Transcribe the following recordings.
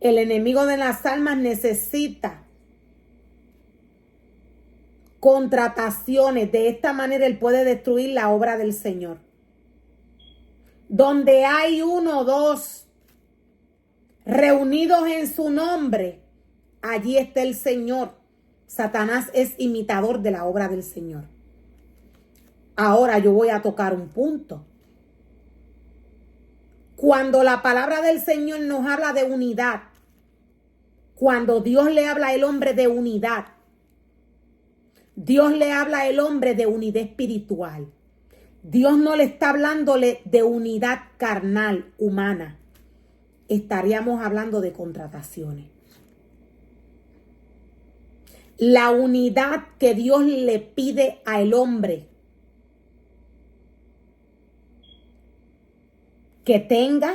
El enemigo de las almas necesita contrataciones. De esta manera él puede destruir la obra del Señor. Donde hay uno o dos reunidos en su nombre, allí está el Señor. Satanás es imitador de la obra del Señor. Ahora yo voy a tocar un punto. Cuando la palabra del Señor nos habla de unidad, cuando Dios le habla al hombre de unidad, Dios le habla al hombre de unidad espiritual. Dios no le está hablándole de unidad carnal, humana. Estaríamos hablando de contrataciones. La unidad que Dios le pide al hombre que tenga,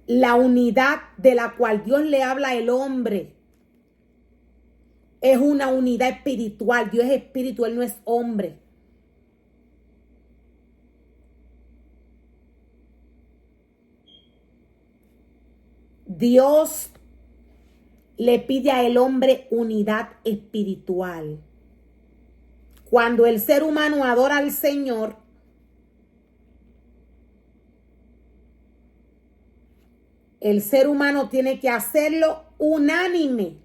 la unidad de la cual Dios le habla al hombre, es una unidad espiritual. Dios es espíritu, Él no es hombre. Dios le pide al hombre unidad espiritual. Cuando el ser humano adora al Señor, el ser humano tiene que hacerlo unánime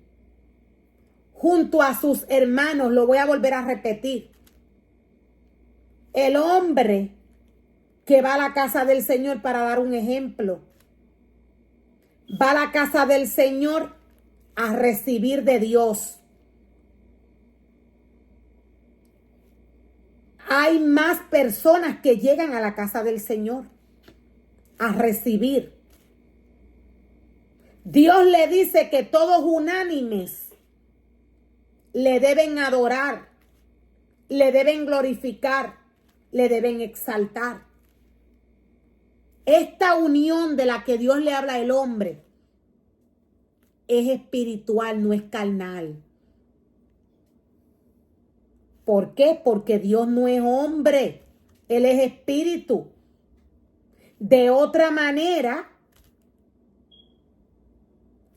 junto a sus hermanos. Lo voy a volver a repetir. El hombre que va a la casa del Señor, para dar un ejemplo, va a la casa del Señor a recibir de Dios. Hay más personas que llegan a la casa del Señor a recibir. Dios le dice que todos unánimes le deben adorar, le deben glorificar, le deben exaltar. Esta unión de la que Dios le habla al hombre es espiritual, no es carnal. ¿Por qué? Porque Dios no es hombre, Él es espíritu. De otra manera,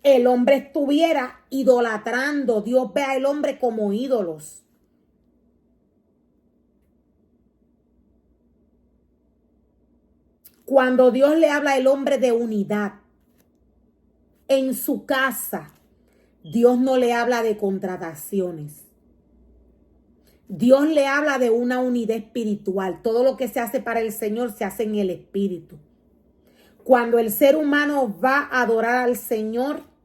el hombre estuviera idolatrando. Dios ve al hombre como ídolos. Cuando Dios le habla al hombre de unidad en su casa, Dios no le habla de contrataciones. Dios le habla de una unidad espiritual. Todo lo que se hace para el Señor se hace en el espíritu. Cuando el ser humano va a adorar al Señor,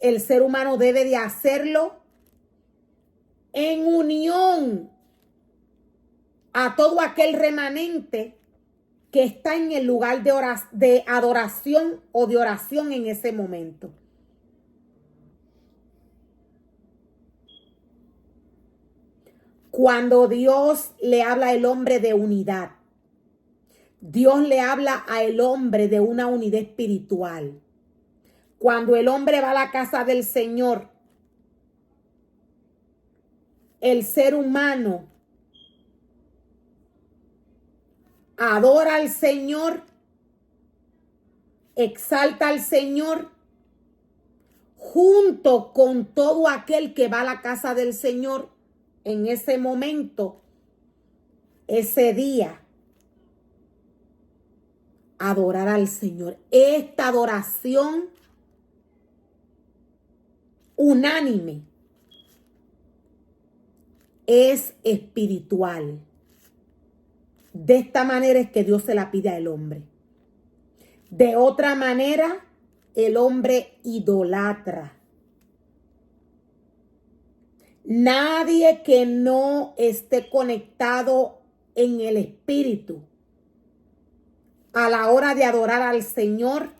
el ser humano debe de hacerlo en unión a todo aquel remanente que está en el lugar de adoración o de oración en ese momento. Cuando Dios le habla al hombre de unidad, Dios le habla al hombre de una unidad espiritual. Cuando el hombre va a la casa del Señor, el ser humano adora al Señor, exalta al Señor, junto con todo aquel que va a la casa del Señor en ese momento, ese día, adorar al Señor. Esta adoración unánime es espiritual. De esta manera es que Dios se la pide al hombre. De otra manera, el hombre idolatra. Nadie que no esté conectado en el espíritu a la hora de adorar al Señor,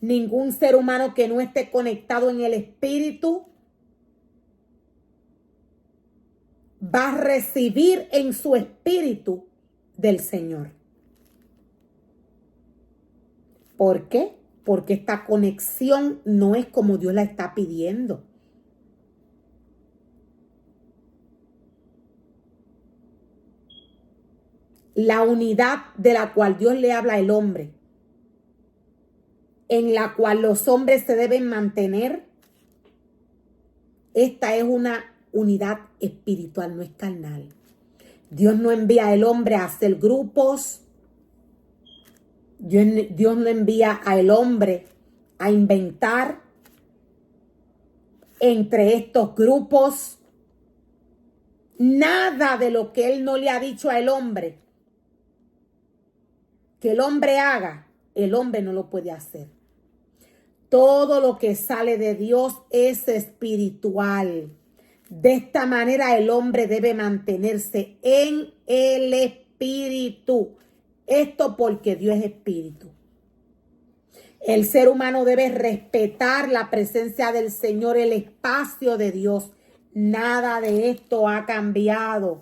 ningún ser humano que no esté conectado en el espíritu va a recibir en su espíritu del Señor. ¿Por qué? Porque esta conexión no es como Dios la está pidiendo. La unidad de la cual Dios le habla al hombre en la cual los hombres se deben mantener, esta es una unidad espiritual, no es carnal. Dios no envía al hombre a hacer grupos. Dios no envía al hombre a inventar entre estos grupos. Nada de lo que Él no le ha dicho al hombre que el hombre haga, el hombre no lo puede hacer. Todo lo que sale de Dios es espiritual. De esta manera el hombre debe mantenerse en el espíritu. Esto porque Dios es espíritu. El ser humano debe respetar la presencia del Señor, el espacio de Dios. Nada de esto ha cambiado.